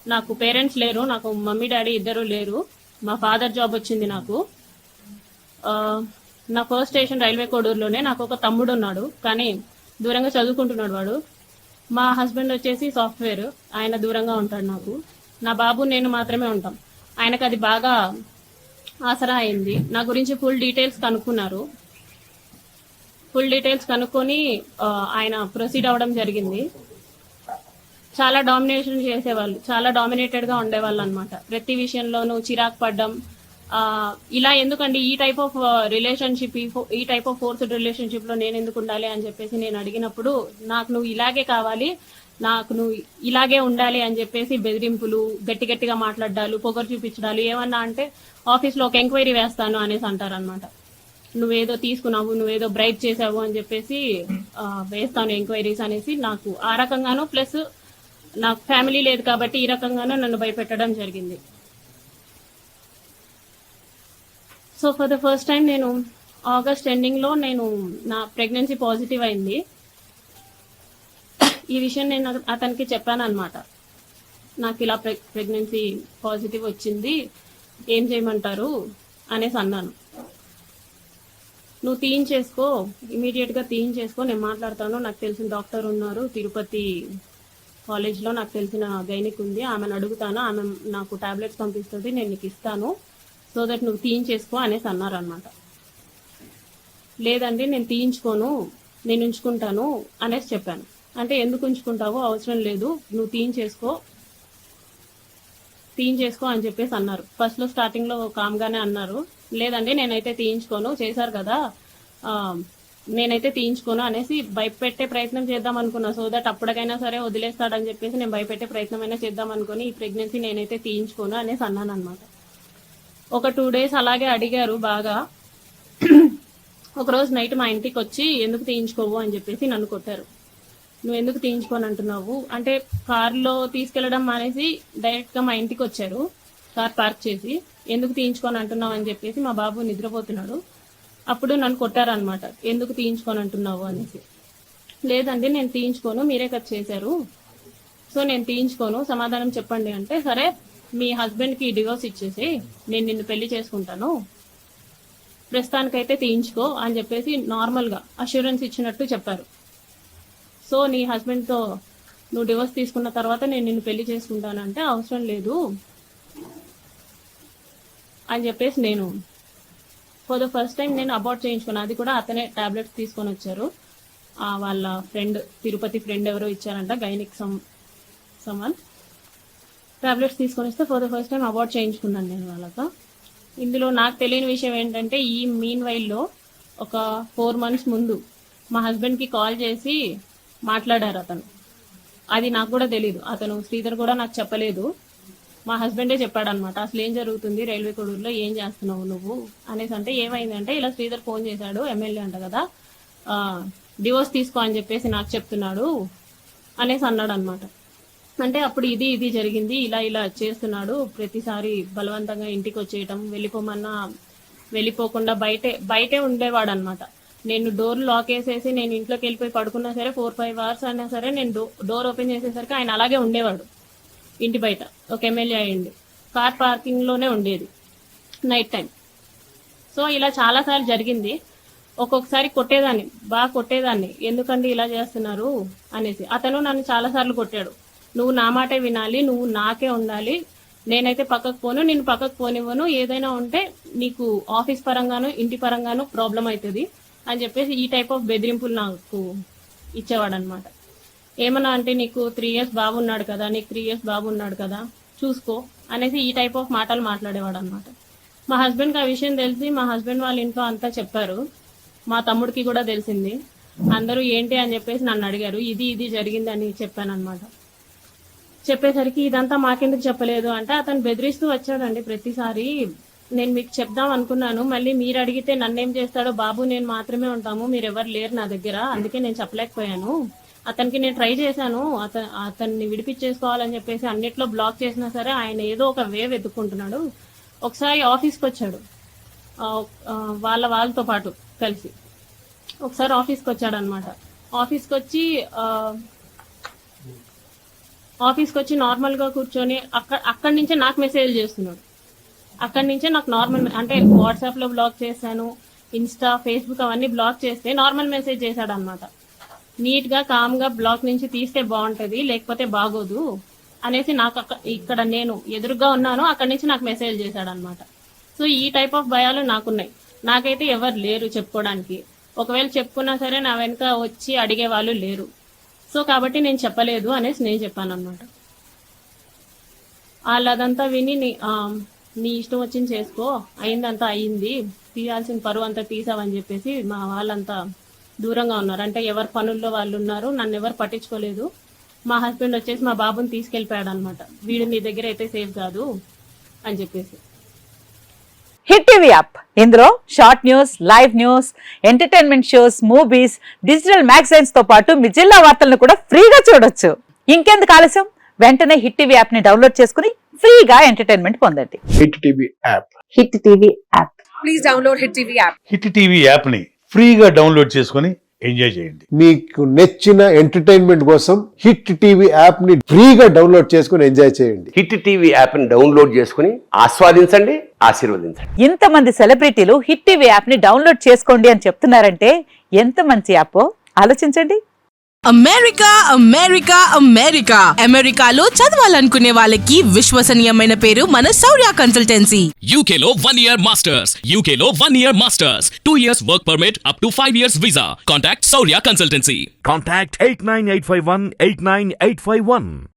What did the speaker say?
నాకు పేరెంట్స్ లేరు, నాకు మమ్మీ డాడీ ఇద్దరు లేరు. మా ఫాదర్ జాబ్ వచ్చింది నాకు. నా ఫస్ట్ స్టేషన్ రైల్వే కోడూరులోనే. నాకు ఒక తమ్ముడు ఉన్నాడు, కానీ దూరంగా చదువుకుంటున్నాడు వాడు. మా హస్బెండ్ వచ్చేసి సాఫ్ట్వేర్, ఆయన దూరంగా ఉంటాడు నాకు. నా బాబు నేను మాత్రమే ఉంటాం. ఆయనకు అది బాగా ఆసరా అయింది. నా గురించి ఫుల్ డీటెయిల్స్ కనుక్కున్నారు. ఫుల్ డీటెయిల్స్ కనుక్కొని ఆయన ప్రొసీడ్ అవ్వడం జరిగింది. చాలా డామినేషన్ చేసేవాళ్ళు, చాలా డామినేటెడ్ గా ఉండేవాళ్ళు అనమాట. ప్రతి విషయంలోనూ చిరాకు పడ్డం. ఇలా ఎందుకండి ఈ టైప్ ఆఫ్ రిలేషన్షిప్, ఈ టైప్ ఆఫ్ ఫోర్స్డ్ రిలేషన్షిప్ లో నేను ఎందుకు ఉండాలి అని చెప్పేసి నేను అడిగినప్పుడు, నాకు నువ్వు ఇలాగే కావాలి, నాకు నువ్వు ఇలాగే ఉండాలి అని చెప్పేసి బెదిరింపులు, గట్టి గట్టిగా మాట్లాడాలు, పొగరు చూపించడాలు. ఏమన్నా అంటే ఆఫీస్లో ఒక ఎంక్వైరీ వేస్తాను అనేసి అంటారనమాట. నువ్వేదో తీసుకున్నావు, నువ్వేదో బ్రైబ్ చేసావు అని చెప్పేసి వేస్తాను ఎంక్వైరీస్ అనేసి. నాకు ఆ రకంగాను, ప్లస్ నాకు ఫ్యామిలీ లేదు కాబట్టి ఈ రకంగానూ నన్ను భయపెట్టడం జరిగింది. So for the first time నేను ఆగస్ట్ ఎండింగ్ లో నా ప్రెగ్నెన్సీ పాజిటివ్ అయింది. ఈ విషయం నేను అతనికి చెప్పాను అనమాట. నాకు ఇలా ప్రెగ్నెన్సీ పాజిటివ్ వచ్చింది, ఏం చేయమంటారు అనేసి అన్నాను. నువ్వు తీయించేసుకో, ఇమీడియట్ గా తీయించేసుకో, నేను మాట్లాడతాను. నాకు తెలిసిన డాక్టర్ ఉన్నారు తిరుపతి కాలేజ్లో, నాకు తెలిసిన గైనిక్ ఉంది, ఆమెను అడుగుతాను, ఆమె నాకు టాబ్లెట్స్ పంపిస్తుంది, నేను నీకు ఇస్తాను, సో దట్ నువ్వు తీయించేసుకో అనేసి అన్నారనమాట. లేదండి నేను తీయించుకోను, నేను ఉంచుకుంటాను అనేసి చెప్పాను. అంటే ఎందుకు ఉంచుకుంటావో, అవసరం లేదు, నువ్వు తీయించేసుకో అని చెప్పేసి అన్నారు. ఫస్ట్ లో స్టార్టింగ్ లో కామ్గానే అన్నారు. లేదండి నేనైతే తీయించుకోను, చేశారు కదా, నేనైతే తీయించుకోను అనేసి భయపెట్టే ప్రయత్నం చేద్దాం అనుకున్నా. సో దట్ అప్పటికైనా సరే వదిలేస్తాడని చెప్పేసి నేను భయపెట్టే ప్రయత్నం అయినా చేద్దాం అనుకుని ఈ ప్రెగ్నెన్సీ నేనైతే తీయించుకోను అనేసి అన్నాను అనమాట. ఒక 2 days అలాగే అడిగారు బాగా. ఒకరోజు నైట్ మా ఇంటికి వచ్చి ఎందుకు తీయించుకోవు అని చెప్పేసి నన్ను కొట్టారు. నువ్వు ఎందుకు తీయించుకోని అంటున్నావు అంటే, కారులో తీసుకెళ్లడం మానేసి డైరెక్ట్ గా మా ఇంటికి వచ్చారు, కార్ పార్క్ చేసి. ఎందుకు తీయించుకోని అంటున్నావు అని చెప్పేసి, మా బాబు నిద్రపోతున్నాడు, అప్పుడు నన్ను కొట్టారనమాట. ఎందుకు తీయించుకోని అంటున్నావు అనేసి. లేదండి నేను తీయించుకోను, మీరే కట్ చేశారు, సో నేను తీయించుకోను, సమాధానం చెప్పండి అంటే, సరే మీ హస్బెండ్ కి డివోర్స్ ఇచ్చేసి నేను నిన్ను పెళ్లి చేసుకుంటాను, ప్రస్తుతానికైతే తీయించుకో అని చెప్పేసి నార్మల్ గా అష్యూరెన్స్ ఇచ్చినట్టు చెప్పారు. సో నీ హస్బెండ్ తో నువ్వు డివోర్స్ తీసుకున్న తర్వాత నేను నిన్ను పెళ్లి చేసుకుంటానంటే, అవసరం లేదు అని చెప్పేసి నేను ఫర్ ద ఫస్ట్ టైం నేను అబార్ట్ చేయించుకున్నాను. అది కూడా అతనే టాబ్లెట్స్ తీసుకొని వచ్చారు, వాళ్ళ ఫ్రెండ్, తిరుపతి ఫ్రెండ్ ఎవరో ఇచ్చారంట, గైనిక్ సమాన్ టాబ్లెట్స్ తీసుకొని వస్తే for the first time abort చేయించుకున్నాను నేను వాళ్ళతో. ఇందులో నాకు తెలియని విషయం ఏంటంటే, ఈ మీన్ వైల్లో ఒక 4 months ముందు మా హస్బెండ్ కి కాల్ చేసి మాట్లాడారు అతను. అది నాకు కూడా తెలీదు, అతను శ్రీధర్ కూడా నాకు చెప్పలేదు, మా హస్బెండే చెప్పాడు అనమాట. అసలు ఏం జరుగుతుంది రైల్వే కోడూరులో, ఏం చేస్తున్నావు నువ్వు అనేసి అంటే, ఏమైందంటే ఇలా శ్రీధర్ ఫోన్ చేశాడు, ఎమ్మెల్యే అంట కదా, డివోర్స్ తీసుకో అని చెప్పేసి నాకు చెప్తున్నాడు అనేసి అన్నాడు అనమాట. అంటే అప్పుడు ఇది జరిగింది, ఇలా చేస్తున్నాడు, ప్రతిసారి బలవంతంగా ఇంటికి వచ్చేయటం, వెళ్ళిపోమన్నా వెళ్ళిపోకుండా బయటే ఉండేవాడు అనమాట. నేను డోర్ లాక్ వేసేసి నేను ఇంట్లోకి వెళ్ళిపోయి పడుకున్నా సరే 4-5 hours అయినా సరే నేను డోర్ ఓపెన్ చేసేసరికి ఆయన అలాగే ఉండేవాడు ఇంటి బయట. ఒక ఎమ్మెల్యే అయ్యింది, కార్ పార్కింగ్ లోనే ఉండేది నైట్ టైం. సో ఇలా చాలా సార్లు జరిగింది. ఒక్కొక్కసారి కొట్టేదాన్ని, బాగా కొట్టేదాన్ని, ఎందుకండి ఇలా చేస్తున్నారు అనేసి. అతను నన్ను చాలా సార్లు కొట్టాడు. నువ్వు నా మాటే వినాలి, నువ్వు నాకే ఉండాలి, నేనైతే పక్కకు పోను, నేను పక్కకు పోనివ్వను, ఏదైనా ఉంటే నీకు ఆఫీస్ పరంగాను ఇంటి పరంగాను ప్రాబ్లం అవుతుంది అని చెప్పేసి ఈ టైప్ ఆఫ్ బెదిరింపులు నాకు ఇచ్చేవాడు అనమాట. ఏమన్నా అంటే, నీకు 3 years బాబు ఉన్నాడు కదా, నీకు 3 years బాబు ఉన్నాడు కదా, చూసుకో అనేసి ఈ టైప్ ఆఫ్ మాటలు మాట్లాడేవాడు అనమాట. మా హస్బెండ్కి ఆ విషయం తెలిసి మా హస్బెండ్ వాళ్ళ ఇంట్లో అంతా చెప్పారు, మా తమ్ముడికి కూడా తెలిసింది. అందరూ ఏంటి అని చెప్పేసి నన్ను అడిగారు, ఇది జరిగింది అని చెప్పాను అనమాట. చెప్పేసరికి ఇదంతా మాకెందుకు చెప్పలేదు అంటే, అతను బెదిరిస్తూ వచ్చాడండి ప్రతిసారి. నేను మీకు చెప్దాం అనుకున్నాను, మళ్ళీ మీరు అడిగితే నన్నేం చేస్తాడో, బాబు నేను మాత్రమే ఉంటాము, మీరు ఎవరు లేరు నా దగ్గర, అందుకే నేను చెప్పలేకపోయాను. అతనికి నేను ట్రై చేశాను, అతన్ని విడిపించేసుకోవాలని చెప్పేసి అన్నిట్లో బ్లాక్ చేసినా సరే ఆయన ఏదో ఒక వే వెతుక్కుంటున్నాడు. ఒకసారి ఆఫీస్కి వచ్చాడు, వాళ్ళతో పాటు కలిసి ఒకసారి ఆఫీస్కి వచ్చాడు అనమాట. ఆఫీస్కి వచ్చి ఆఫీస్కి వచ్చి నార్మల్గా కూర్చొని అక్కడి నుంచే నాకు మెసేజ్ చేస్తున్నాడు. అక్కడి నుంచే నాకు నార్మల్ అంటే వాట్సాప్లో బ్లాక్ చేశాను, ఇన్స్టా ఫేస్బుక్ అవన్నీ బ్లాక్ చేస్తే నార్మల్ మెసేజ్ చేశాడు అనమాట. నీట్గా కామ్గా బ్లాక్ నుంచి తీస్తే బాగుంటుంది, లేకపోతే బాగోదు అనేసి నాకు ఇక్కడ నేను ఎదురుగా ఉన్నాను, అక్కడి నుంచి నాకు మెసేజ్ చేశాడు అనమాట. సో ఈ టైప్ ఆఫ్ భయాలు నాకున్నాయి. నాకైతే ఎవరు లేరు చెప్పుకోవడానికి. ఒకవేళ చెప్పుకున్నా సరే నా వెనక వచ్చి అడిగే వాళ్ళు లేరు. సో కాబట్టి నేను చెప్పలేదు అనేసి నేను చెప్పాను అనమాట. వాళ్ళు అదంతా విని నీ ఇష్టం వచ్చింది చేసుకో, అయిందంతా అయింది, తీయాల్సిన పరువు అంతా తీసావని చెప్పేసి మా వాళ్ళంతా దూరంగా ఉన్నారు. అంటే ఎవరి పనుల్లో వాళ్ళు ఉన్నారు, నన్ను ఎవరు పట్టించుకోలేదు. మా హస్బెండ్ వచ్చేసి మా బాబుని తీసుకెళ్ళిపోయాడు అనమాట. వీడు నీ దగ్గర అయితే సేఫ్ కాదు అని చెప్పేసి. హిట్ టీవీ యాప్, ఇందులో short news, live news, entertainment shows, movies, digital magazines తో పాటు మీ జిల్లా వార్తలను కూడా ఫ్రీగా చూడొచ్చు. ఇంకెందుకు ఆలస్యం, వెంటనే హిట్ టీవీ యాప్ ని డౌన్లోడ్ చేసుకుని ఫ్రీగా ఎంటర్టైన్మెంట్ పొందండి. Hit TV app. Hit TV app. Please download hit TV app. Hit TV app ని ఫ్రీగా డౌన్లోడ్ చేసుకుని ఎంజాయ్ చేయండి. మీకు నచ్చిన ఎంటర్టైన్మెంట్ కోసం హిట్ టీవీ యాప్ ని ఫ్రీగా డౌన్లోడ్ చేసుకుని ఎంజాయ్ చేయండి. హిట్ టీవీ యాప్ ని డౌన్లోడ్ చేసుకుని ఆస్వాదించండి, ఆశీర్వదించండి. ఇంతమంది సెలబ్రిటీలు హిట్ టీవీ యాప్ ని డౌన్లోడ్ చేసుకోండి అని చెప్తున్నారంటే ఎంత మంచి యాప్ ఆలోచించండి. అమెరికా అమెరికా అమెరికా అమెరికాలో చదవాలనుకునే వాళ్ళకి విశ్వసనీయమైన పేరు మన శౌర్య కన్సల్టెన్సీ. UK లో 1 year masters, UK లో 1 year masters, 2 years work permit up to 5 years visa. Contact Saurya Consultancy. Contact 89851 89851.